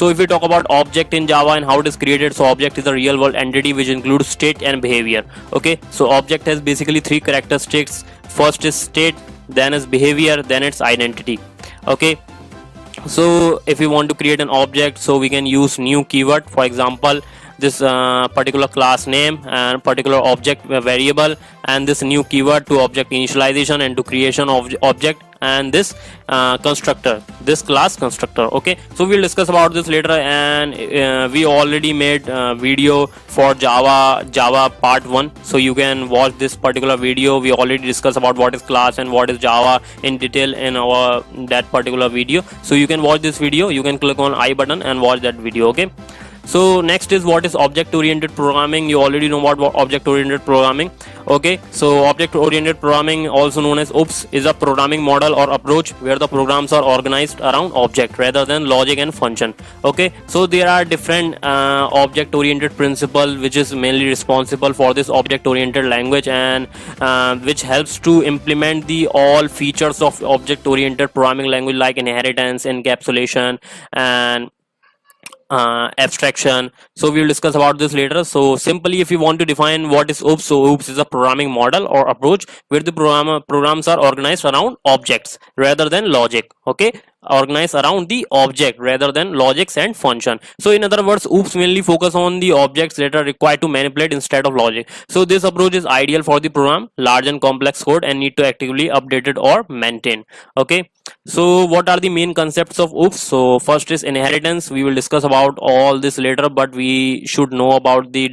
So if we talk about object in Java and how it is created, so object is a real world entity which includes state and behavior. Okay, so object has basically three characteristics. First is state, then is behavior, then it's identity. Okay, so if we want to create an object, so we can use new keyword. For example, this particular class name and particular object variable, and this new keyword to object initialization and to creation of object, and this constructor, this class constructor. Okay, so we'll discuss about this later, and we already made video for Java part 1, so you can watch this particular video. We already discussed about what is class and what is Java in detail in our that particular video, so you can watch this video. You can click on I button and watch that video. Okay, so next is what is object oriented programming. You already know about object oriented programming. Okay, so object oriented programming, also known as OOPS, is a programming model or approach where the programs are organized around object rather than logic and function. Okay, so there are different object oriented principle which is mainly responsible for this object oriented language, and which helps to implement the all features of object oriented programming language like inheritance, encapsulation, and abstraction. So we will discuss about this later. So simply, if you want to define what is OOPS, so OOPS is a programming model or approach where the programs are organized around objects rather than logic. Okay, organized around the object rather than logics and function. So in other words, OOPS mainly focus on the objects that are required to manipulate instead of logic. So this approach is ideal for the program large and complex code and need to actively update it or maintain. Okay, so what are the main concepts of OOPS? So first is inheritance. We will discuss about all this later, but we should know about the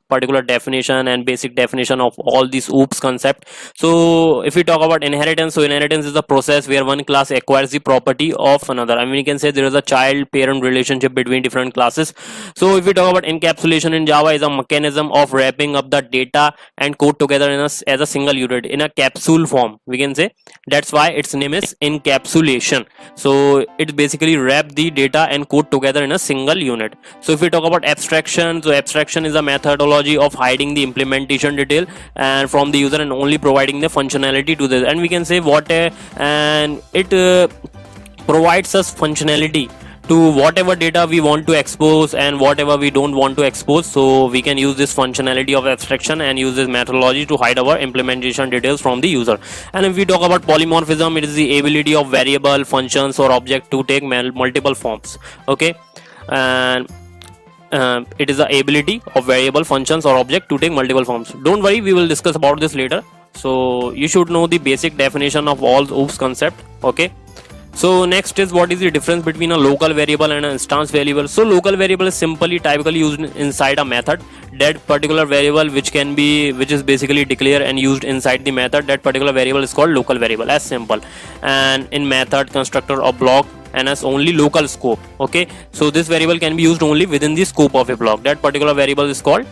particular definition and basic definition of all these OOPS concept. So if we talk about inheritance, so inheritance is the process where one class acquires the property of another. I mean, you can say there is a child parent relationship between different classes. So if we talk about encapsulation in Java, is a mechanism of wrapping up the data and code together in as a single unit in a capsule form, we can say. That's why its name is encapsulation. So it basically wrap the data and code together in a single unit. So if we talk about abstraction, so abstraction is a methodology of hiding the implementation detail and from the user and only providing the functionality to this. And we can say what and it provides us functionality to whatever data we want to expose and whatever we don't want to expose. So we can use this functionality of abstraction and use this methodology to hide our implementation details from the user. And if we talk about polymorphism, it is the ability of variable, functions, or object to take multiple forms. Okay, and it is the ability of variable, functions, or object to take multiple forms. Don't worry, we will discuss about this later. So you should know the basic definition of all OOPS concept. Okay, so next is what is the difference between a local variable and an instance variable. So local variable is simply typically used inside a method. That particular variable which is basically declared and used inside the method, that particular variable is called local variable, as simple. And in method, constructor, or block, and has only local scope. Okay, so this variable can be used only within the scope of a block. That particular variable is called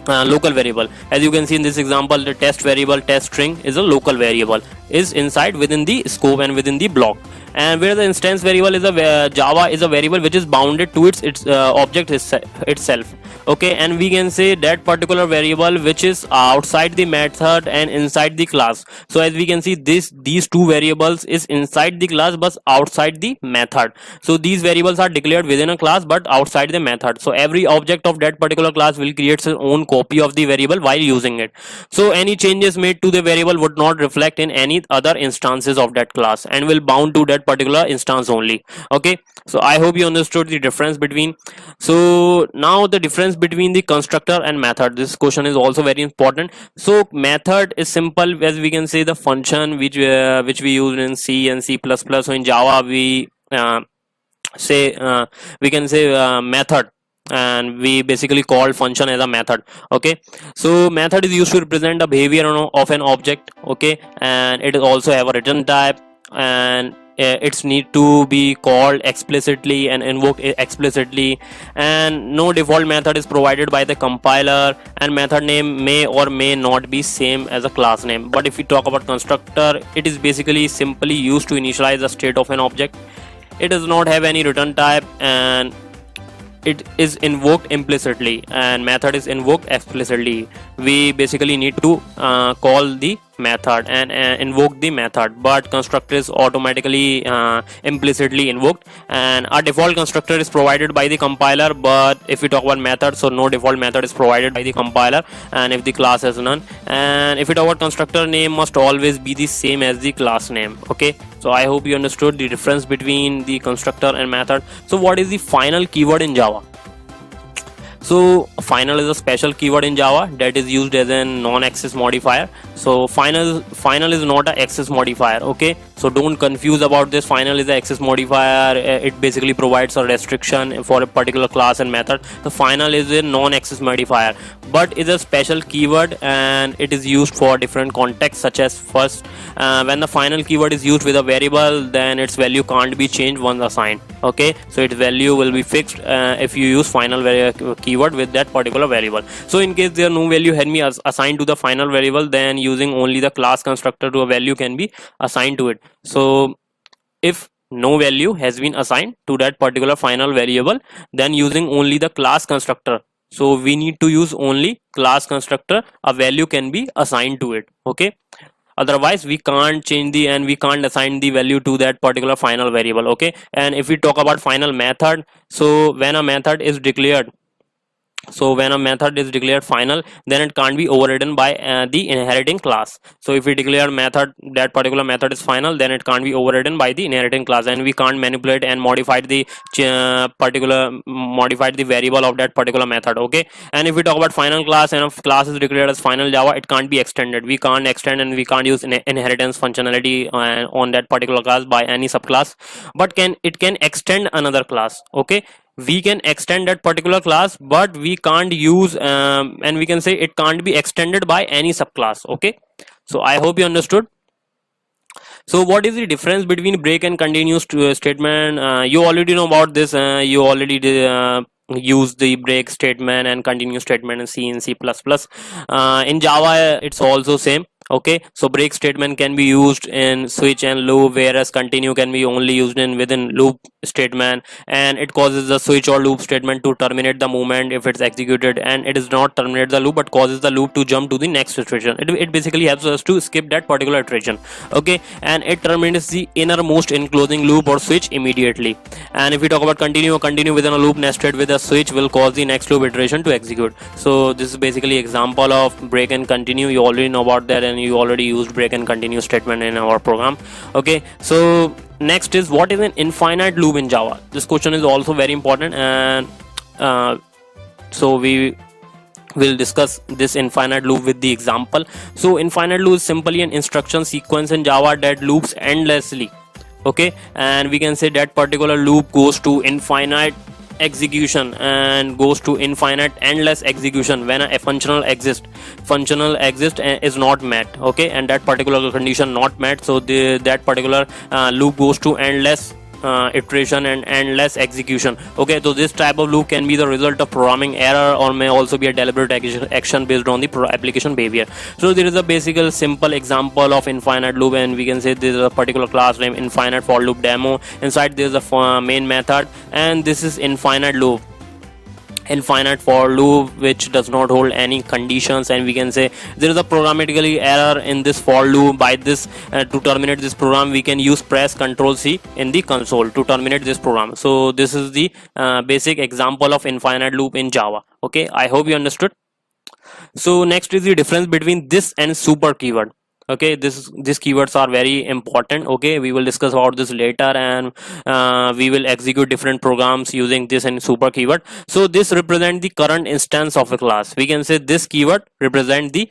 local variable. As you can see in this example, the test variable, test string, is a local variable, is inside within the scope and within the block. And where the instance variable is a Java is a variable which is bounded to its object itself. Okay, and we can say that particular variable which is outside the method and inside the class. So as we can see, these two variables is inside the class but outside the method. So these variables are declared within a class but outside the method. So every object of that particular class will create its own copy of the variable while using it. So any changes made to the variable would not reflect in any other instances of that class and will bound to that particular instance only. Okay, so I hope you understood the difference between. So now the difference between the constructor and method, this question is also very important. So method is simple, as we can say the function which we use in C and C++. So in Java we can say method, and we basically call function as a method. Okay, so method is used to represent the behavior of an object. Okay, and it also have a return type, and it's need to be called explicitly and invoked explicitly, and no default method is provided by the compiler, and method name may or may not be same as a class name. But if we talk about constructor, it is basically simply used to initialize the state of an object. It does not have any return type, and it is invoked implicitly, and method is invoked explicitly. We basically need to call the method and invoke the method, but constructor is automatically implicitly invoked, and a default constructor is provided by the compiler. But if we talk about method, so no default method is provided by the compiler, and if the class has none. And if we talk about constructor, name must always be the same as the class name. Okay, so I hope you understood the difference between the constructor and method. So what is the final keyword in Java? So final is a special keyword in Java that is used as a non-access modifier. So final is not an access modifier. Okay, so don't confuse about this. Final is an access modifier. It basically provides a restriction for a particular class and method. The final is a non-access modifier, but is a special keyword, and it is used for different contexts, such as first, when the final keyword is used with a variable, then its value can't be changed once assigned. Okay, so its value will be fixed if you use final keyword with that particular variable. So in case there no value had been assigned to the final variable, then using only the class constructor to a value can be assigned to it. So if no value has been assigned to that particular final variable, then using only the class constructor, so we need to use only class constructor, a value can be assigned to it. Okay, otherwise we can't change the, and we can't assign the value to that particular final variable. Okay, and if we talk about final method, so when a method is declared, so when a method is declared final, then it can't be overridden by the inheriting class. So if we declare method, that particular method is final, then it can't be overridden by the inheriting class, and we can't manipulate and modify the modified the variable of that particular method. Okay, and if we talk about final class, and if class is declared as final Java, it can't be extended. We can't extend and we can't use inheritance functionality on that particular class by any subclass, but it can extend another class. Okay, we can extend that particular class, but we can't use and we can say it can't be extended by any subclass. Okay, so I hope you understood. So what is the difference between break and continue statement? You already know about this. You already use the break statement and continue statement in C and C++. In Java it's also same. Okay, so break statement can be used in switch and loop, whereas continue can be only used in within loop statement, and it causes the switch or loop statement to terminate the movement if it's executed, and it is not terminate the loop but causes the loop to jump to the next iteration. It basically helps us to skip that particular iteration. Okay, and it terminates the innermost enclosing loop or switch immediately. And if we talk about continue within a loop nested with a switch will cause the next loop iteration to execute. So this is basically example of break and continue. You already know about that, and you already used break and continue statement in our program. Okay, so next is, what is an infinite loop in Java? This question is also very important, and so we will discuss this infinite loop with the example. So infinite loop is simply an instruction sequence in Java that loops endlessly. Okay, and we can say that particular loop goes to infinite execution and goes to infinite endless execution when a functional exist is not met. Okay, and that particular condition not met, so that particular loop goes to endless iteration and endless execution. Okay, so this type of loop can be the result of programming error or may also be a deliberate action based on the application behavior. So there is a basic simple example of infinite loop, and we can say this is a particular class name infinite for loop demo. Inside there is a main method, and this is infinite loop, infinite for loop which does not hold any conditions, and we can say there is a programmatically error in this for loop. By this to terminate this program, we can use press Ctrl C in the console to terminate this program. So this is the basic example of infinite loop in Java. Okay, I hope you understood. So next is the difference between this and super keyword. Okay, these keywords are very important. Okay, we will discuss about this later, and we will execute different programs using this and super keyword. So this represent the current instance of a class. We can say this keyword represent the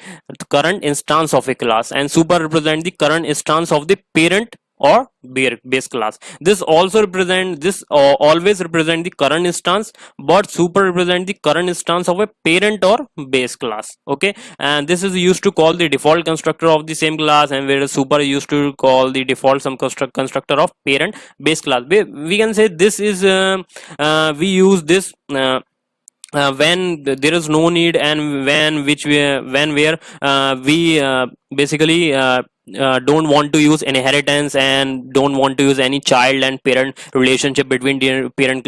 current instance of a class, and super represent the current instance of the parent or base class. This also represent, this always represent the current instance, but super represent the current instance of a parent or base class. Okay, and this is used to call the default constructor of the same class, and whereas super is used to call the default some constructor of parent base class. We can say this is we use this when there is no need, and when where we basically don't want to use inheritance and don't want to use any child and parent relationship between different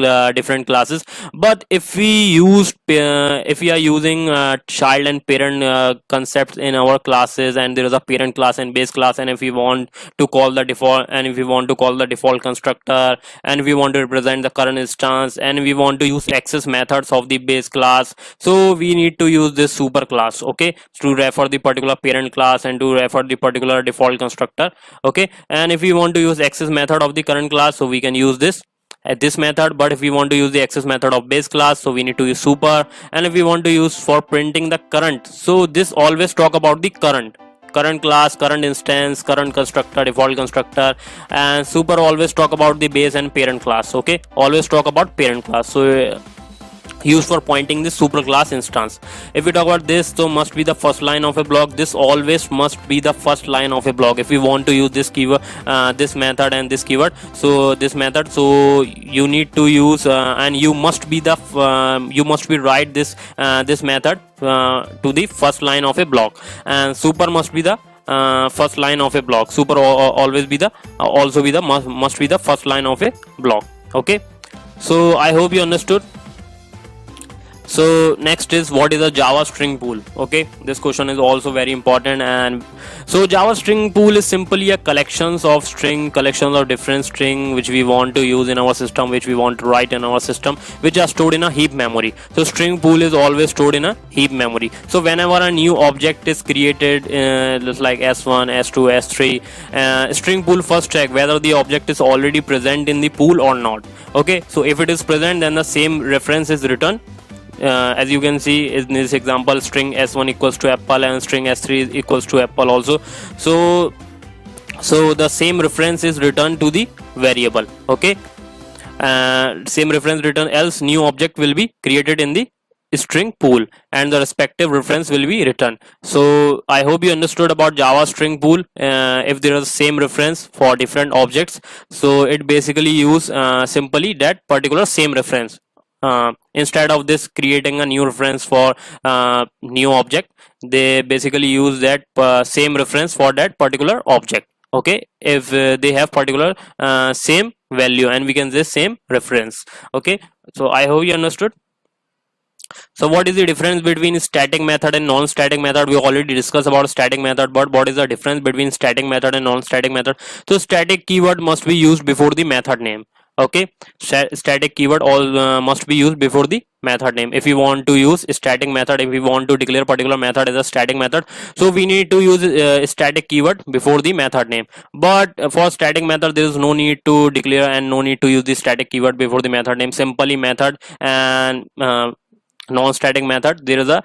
classes. But if if we are using child and parent concepts in our classes, and there is a parent class and base class, and if we want to call the default, and if we want to call the default constructor, and we want to represent the current instance, and we want to use access methods of the base class, so we need to use this super class, okay, to refer the particular parent class and to refer the particular default constructor, okay. And if we want to use access method of the current class, so we can use this at this method. But if we want to use the access method of base class, so we need to use super. And if we want to use for printing the current, so this always talk about the current class, current instance, current constructor, default constructor. And super always talk about the base and parent class, okay, always talk about parent class. So used for pointing the superclass instance. If we talk about this, so must be the first line of a block. This always must be the first line of a block if we want to use this keyword, this method and this keyword. So this method, so you need to use and you must be the you must be write this this method to the first line of a block. And super must be the first line of a block. Super always be the also be the must be the first line of a block, okay. So I hope you understood. So next is, what is a Java string pool? Okay, this question is also very important. And so Java string pool is simply a collections of different string which we want to use in our system, which we want to write in our system, which are stored in a heap memory. So string pool is always stored in a heap memory. So whenever a new object is created, just like s1, s2, s3, string pool first check whether the object is already present in the pool or not, okay. So if it is present, then the same reference is written. As you can see in this example, string s1 equals to apple and string s3 equals to apple also. So the same reference is returned to the variable, okay. Same reference return, else new object will be created in the string pool and the respective reference will be returned. So I hope you understood about Java string pool. If there is same reference for different objects, so it basically use simply that particular same reference. Instead of this creating a new reference for new object, they basically use that same reference for that particular object, okay. If they have particular same value, and we can say same reference, okay. So I hope you understood. So what is the difference between static method and non-static method? We already discussed about static method, but what is the difference between static method and non-static method? So static keyword must be used before the method name, okay. Static keyword all must be used before the method name. If we want to use static method, if we want to declare particular method as a static method, so we need to use static keyword before the method name. But for static method, there is no need to declare and no need to use the static keyword before the method name. Simply method. And non-static method, there is a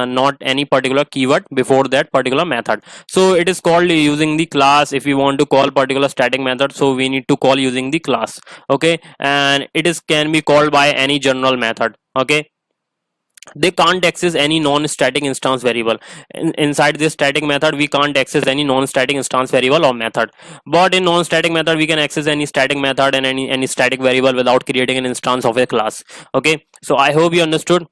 not any particular keyword before that particular method. So it is called using the class. If we want to call particular static method, so we need to call using the class, okay. And it is can be called by any general method, okay. They can't access any non-static instance variable. Inside this static method, we can't access any non-static instance variable or method. But in non-static method, we can access any static method and any static variable without creating an instance of a class, okay. So I hope you understood.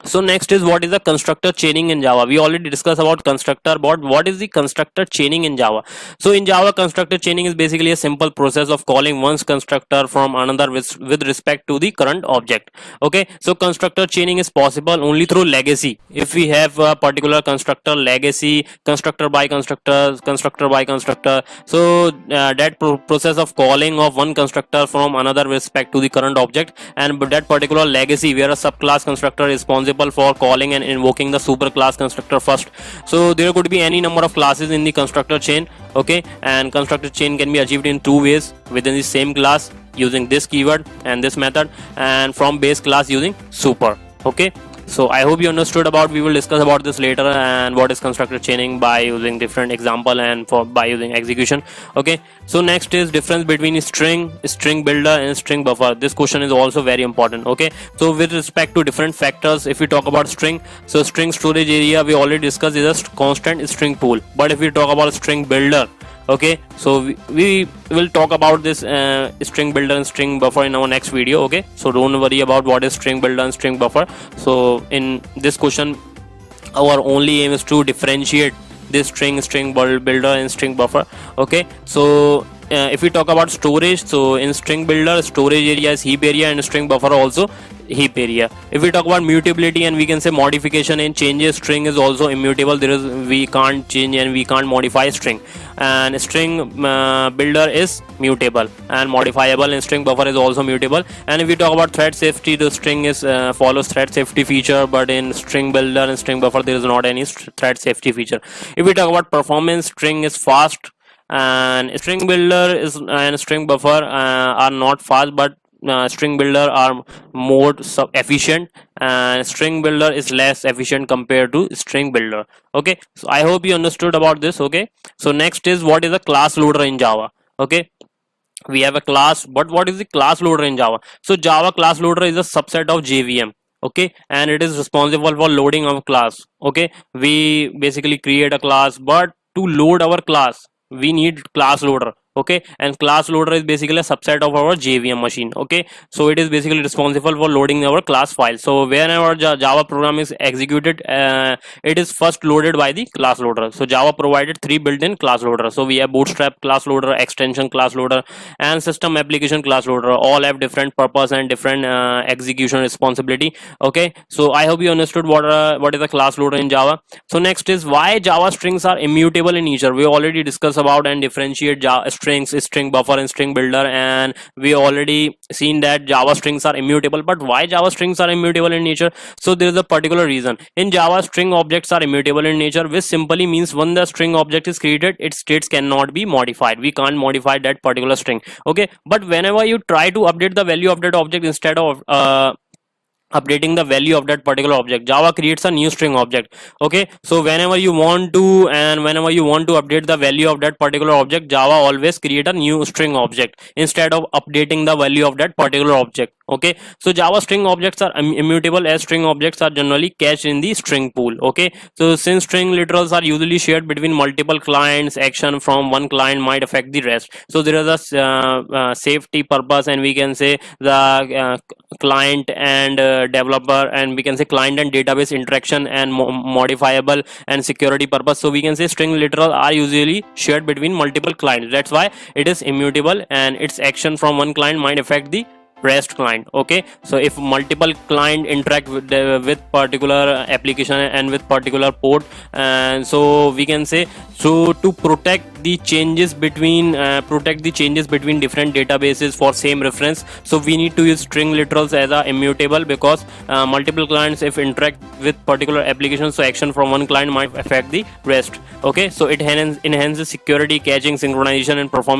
So next is, what is the constructor chaining in Java? We already discussed about constructor, but what is the constructor chaining in Java? So in Java, constructor chaining is basically a simple process of calling one's constructor from another with respect to the current object, okay. So constructor chaining is possible only through legacy. If we have a particular constructor legacy, constructor by constructor, constructor by constructor, so that process of calling of one constructor from another with respect to the current object, and that particular legacy where a subclass constructor is responsible for calling and invoking the superclass constructor first. So there could be any number of classes in the constructor chain, okay. And constructor chain can be achieved in two ways: within the same class using this keyword and this method, and from base class using super, okay. So I hope you understood about. We will discuss about this later, and what is constructor chaining by using different example and by using execution, okay. So next is difference between string builder and string buffer. This question is also very important, okay. So with respect to different factors, if we talk about string, so string storage area we already discussed is a constant string pool. But if we talk about string builder, okay, so we will talk about this string builder and string buffer in our next video, okay. So don't worry about what is string builder and string buffer. So in this question, our only aim is to differentiate this string builder and string buffer. Okay, so if we talk about storage, so in string builder, storage area is heap area and string buffer also heap area. If we talk about mutability and we can say modification and changes, string is also immutable. There is, we can't change and we can't modify string, and string builder is mutable and modifiable, and string buffer is also mutable. And if we talk about thread safety, the string is follows thread safety feature, but in string builder and string buffer there is not any thread safety feature. If we talk about performance, string is fast and string builder is and string buffer are not fast, but string builder are more efficient, and string builder is less efficient compared to string builder. Okay, so I hope you understood about this. Okay, so next is what is a class loader in Java. Okay, we have a class, but what is the class loader in Java? So Java class loader is a subset of JVM. Okay, and it is responsible for loading of class. Okay, we basically create a class, but to load our class we need class loader. Okay, and class loader is basically a subset of our JVM machine. Okay, so it is basically responsible for loading our class file. So whenever Java program is executed, it is first loaded by the class loader. So Java provided 3 built-in class loader. So we have bootstrap class loader, extension class loader, and system application class loader. All have different purpose and different execution responsibility. Okay, so I hope you understood what is a class loader in Java. So next is why Java strings are immutable in nature. We already discussed about and differentiate Java strings, string buffer and string builder, and we already seen that Java strings are immutable. But why Java strings are immutable in nature? So there is a particular reason. In Java, string objects are immutable in nature, which simply means when the string object is created, its states cannot be modified. We can't modify that particular string. Okay, but whenever you try to update the value of that object, instead of updating the value of that particular object, Java creates a new string object. Okay, so whenever you want to update the value of that particular object, Java always create a new string object instead of updating the value of that particular object. Okay, so Java string objects are immutable, as string objects are generally cached in the string pool. Okay, so since string literals are usually shared between multiple clients, action from one client might affect the rest. So there is a safety purpose, and we can say the client and developer, and we can say client and database interaction, and modifiable and security purpose. So we can say string literal are usually shared between multiple clients. That's why it is immutable, and its action from one client might affect the rest client. Okay, so if multiple client interact with particular application and with particular port, and so we can say, so to protect the changes between different databases for same reference, so we need to use string literals as a immutable, because multiple clients if interact with particular applications, so action from one client might affect the rest. Okay, so it enhances security, caching, synchronization, and performance